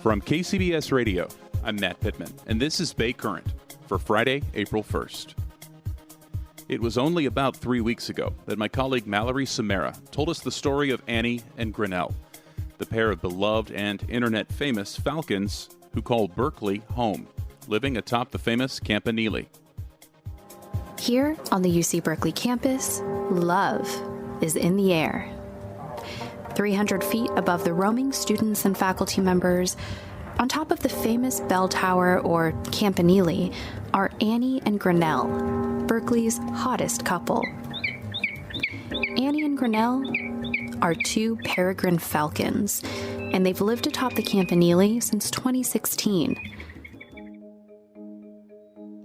From KCBS Radio, I'm Matt Pitman, and this is Bay Current for Friday, April 1st. It was only about 3 weeks ago that my colleague Mallory Samara told us the story of Annie and Grinnell, the pair of beloved and internet-famous Falcons who call Berkeley home, living atop the famous Campanile. Here on the UC Berkeley campus, love is in the air. 300 feet above the roaming students and faculty members, on top of the famous bell tower, or Campanile, are Annie and Grinnell, Berkeley's hottest couple. Annie and Grinnell are two Peregrine Falcons, and they've lived atop the Campanile since 2016.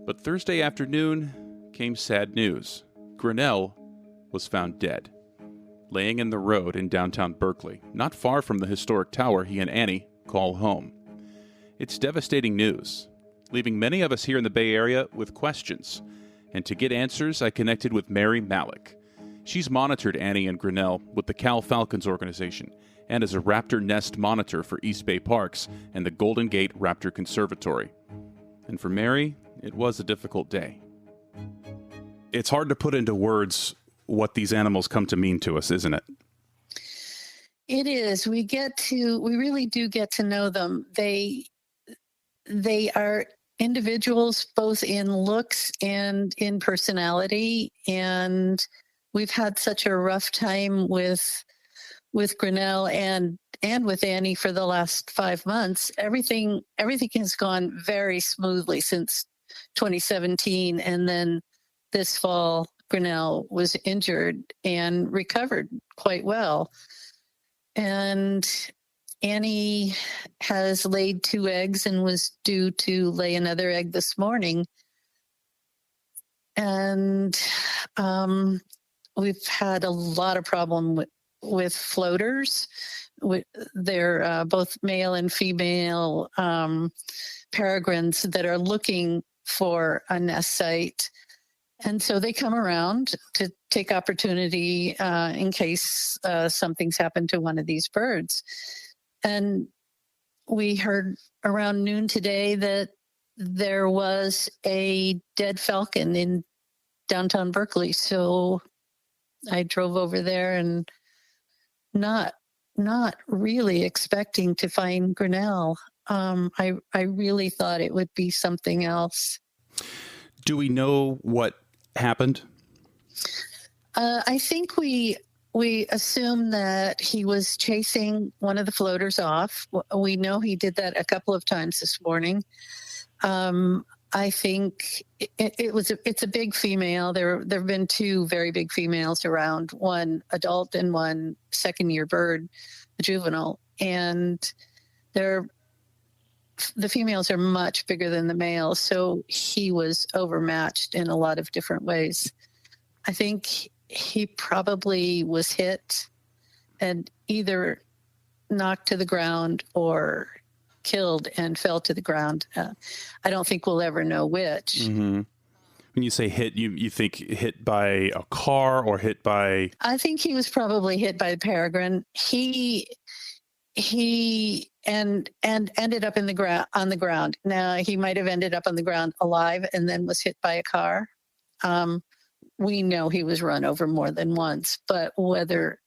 But Thursday afternoon came sad news. Grinnell was found dead, laying in the road in downtown Berkeley, not far from the historic tower he and Annie call home. It's devastating news, leaving many of us here in the Bay Area with questions. And to get answers, I connected with Mary Malec. She's monitored Annie and Grinnell with the Cal Falcons organization and is a raptor nest monitor for East Bay Parks and the Golden Gate Raptor Conservatory. And for Mary, it was a difficult day. It's hard to put into words what these animals come to mean to us, isn't it? It is. We really do get to know them. They are individuals both in looks and in personality, and we've had such a rough time with Grinnell and with Annie for the last 5 months. Everything has gone very smoothly since 2017, and then this fall Grinnell was injured and recovered quite well. And Annie has laid 2 eggs and was due to lay another egg this morning. And we've had a lot of problem with floaters. They're both male and female peregrines that are looking for a nest site. And so they come around to take opportunity in case something's happened to one of these birds. And we heard around noon today that there was a dead falcon in downtown Berkeley. So I drove over there and not really expecting to find Grinnell. I really thought it would be something else. Do we know what happened? I think we assume that he was chasing one of the floaters off. We know he did that a couple of times this morning. I think it's a big female. There have been 2 very big females around, one adult and one second-year bird, a juvenile, and the females are much bigger than the males, so he was overmatched in a lot of different ways. I think he probably was hit and either knocked to the ground or killed and fell to the ground. I don't think we'll ever know which. Mm-hmm. When you say hit, you think hit by a car or hit by... I think he was probably hit by the peregrine. He ended up on the ground. Now, he might have ended up on the ground alive and then was hit by a car. We know he was run over more than once, but whether,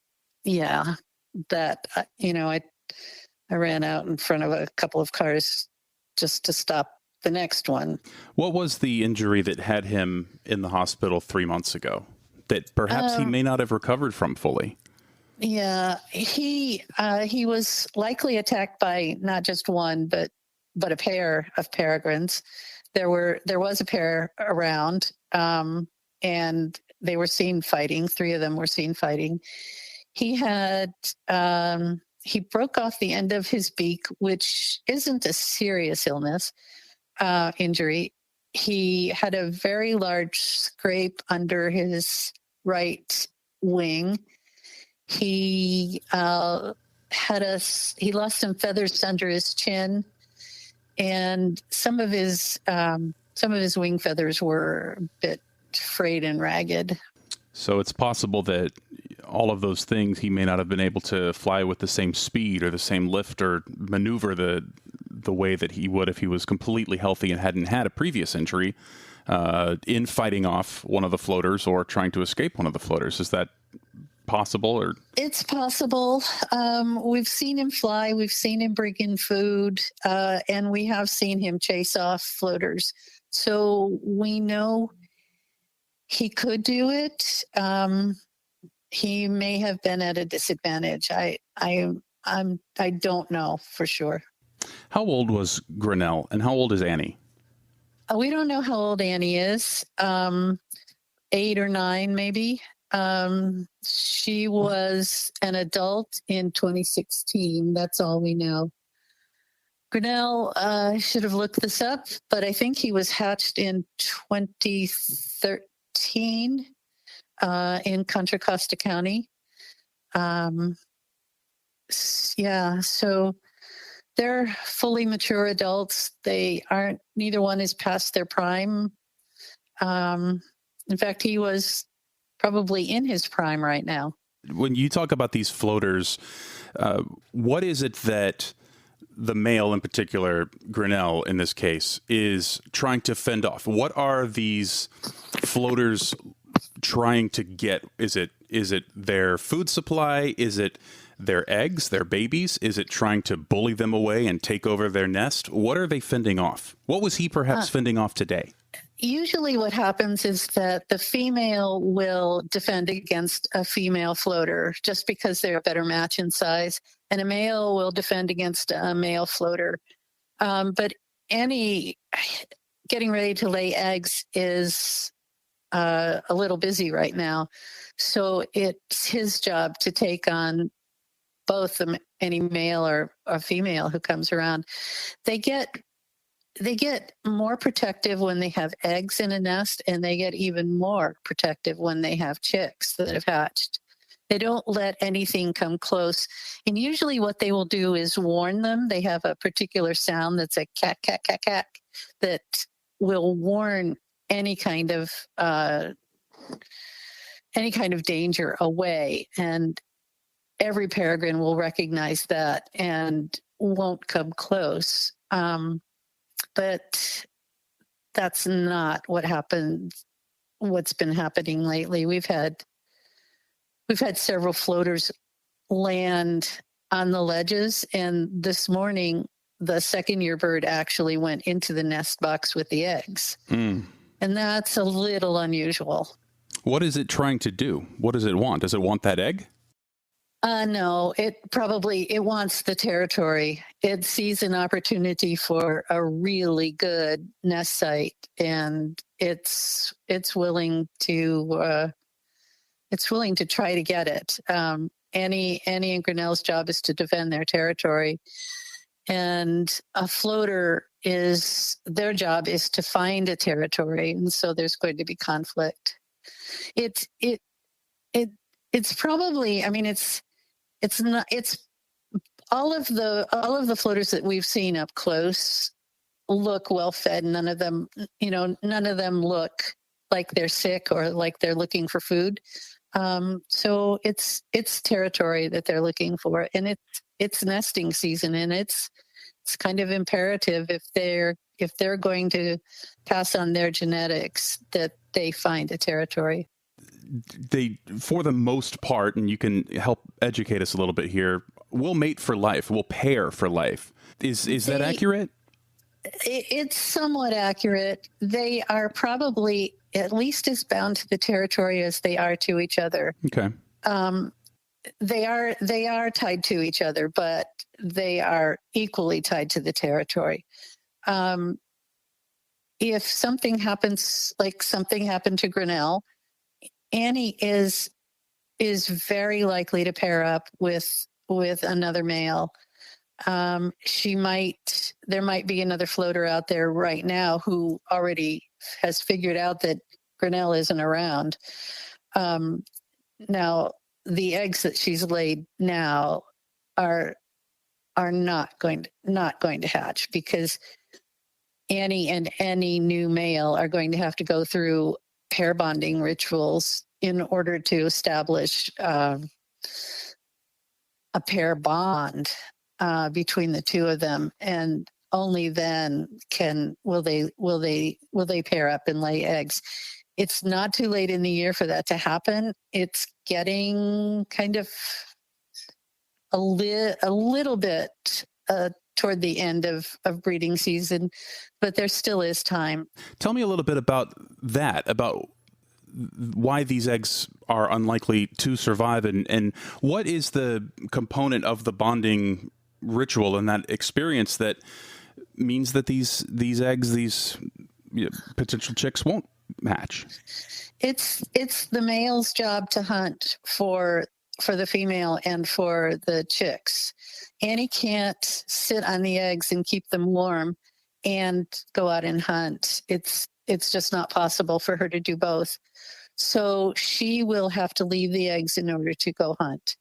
I ran out in front of a couple of cars just to stop the next one. What was the injury that had him in the hospital 3 months ago that perhaps he may not have recovered from fully? Yeah, he was likely attacked by not just one, but a pair of peregrines. There was a pair around, and they were seen fighting. 3 of them were seen fighting. He had he broke off the end of his beak, which isn't a serious injury. He had a very large scrape under his right wing. He he lost some feathers under his chin, and some of his wing feathers were a bit frayed and ragged. So it's possible that all of those things, he may not have been able to fly with the same speed or the same lift or maneuver the the way that he would if he was completely healthy and hadn't had a previous injury in fighting off one of the floaters or trying to escape one of the floaters. Is that possible? Or it's possible. We've seen him fly. We've seen him bring in food, and we have seen him chase off floaters. So we know he could do it. He may have been at a disadvantage. I don't know for sure. How old was Grinnell, and how old is Annie? We don't know how old Annie is. 8 or 9, maybe. She was an adult in 2016. That's all we know. Grinnell, I should have looked this up, but I think he was hatched in 2013 in Contra Costa County. Yeah, so they're fully mature adults. Neither one is past their prime. In fact, he was probably in his prime right now. When you talk about these floaters, what is it that the male, in particular, Grinnell in this case, is trying to fend off? What are these floaters trying to get? Is it their food supply? Is it their eggs, their babies? Is it trying to bully them away and take over their nest? What are they fending off? What was he perhaps fending off today? Usually what happens is that the female will defend against a female floater just because they're a better match in size, and a male will defend against a male floater. But Annie getting ready to lay eggs is a little busy right now. So it's his job to take on both any male or female who comes around. They get more protective when they have eggs in a nest, and they get even more protective when they have chicks that have hatched. They don't let anything come close. And usually what they will do is warn them. They have a particular sound that's a cack, cack, cack, cack that will warn any kind of danger away. And every peregrine will recognize that and won't come close. But that's not what happened. What's been happening lately? We've had several floaters land on the ledges, and this morning the second-year bird actually went into the nest box with the eggs, and that's a little unusual. What is it trying to do? What does it want? Does it want that egg? No, it wants the territory. It sees an opportunity for a really good nest site, and it's willing to try to get it. Annie and Grinnell's job is to defend their territory, and a floater their job is to find a territory, and so there's going to be conflict. It's probably, I mean, it's all of the floaters that we've seen up close look well fed. None of them look like they're sick or like they're looking for food. So it's territory that they're looking for, and it's nesting season, and it's kind of imperative if they're going to pass on their genetics that they find a territory. They, for the most part, and you can help educate us a little bit here, will mate for life, will pair for life. Is that accurate? It's somewhat accurate. They are probably at least as bound to the territory as they are to each other. Okay. They are tied to each other, but they are equally tied to the territory. If something happens, like something happened to Grinnell, Annie is very likely to pair up with another male. There might be another floater out there right now who already has figured out that Grinnell isn't around. Now, the eggs that she's laid now are not going to hatch, because Annie and any new male are going to have to go through pair bonding rituals in order to establish a pair bond between the two of them. And only then will they pair up and lay eggs. It's not too late in the year for that to happen. It's getting kind of a little bit toward the end of breeding season, but there still is time. Tell me a little bit about that, about why these eggs are unlikely to survive, and what is the component of the bonding ritual and that experience that means that these eggs, these potential chicks, won't hatch. It's the male's job to hunt for the female and for the chicks. Annie can't sit on the eggs and keep them warm and go out and hunt. It's just not possible for her to do both. So she will have to leave the eggs in order to go hunt.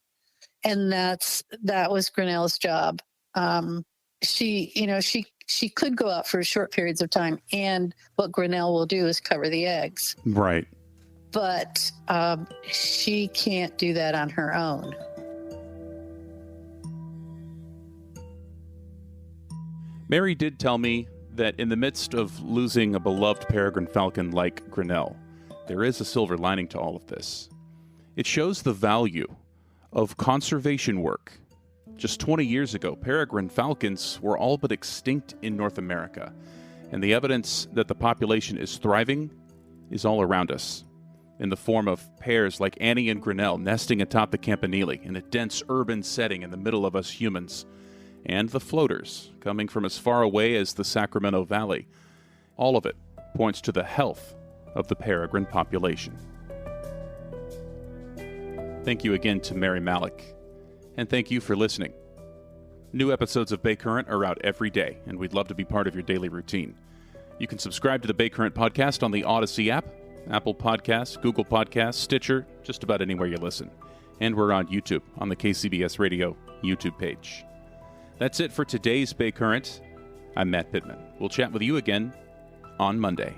And that was Grinnell's job. She could go out for short periods of time, and what Grinnell will do is cover the eggs. Right. But she can't do that on her own. Mary did tell me that in the midst of losing a beloved peregrine falcon like Grinnell, there is a silver lining to all of this. It shows the value of conservation work. Just 20 years ago, peregrine falcons were all but extinct in North America, and the evidence that the population is thriving is all around us, in the form of pairs like Annie and Grinnell nesting atop the Campanile in a dense urban setting in the middle of us humans, and the floaters coming from as far away as the Sacramento Valley. All of it points to the health of the peregrine population. Thank you again to Mary Malec, and thank you for listening. New episodes of Bay Current are out every day, and we'd love to be part of your daily routine. You can subscribe to the Bay Current podcast on the Odyssey app, Apple Podcasts, Google Podcasts, Stitcher, just about anywhere you listen. And we're on YouTube on the KCBS Radio YouTube page. That's it for today's Bay Current. I'm Matt Pitman. We'll chat with you again on Monday.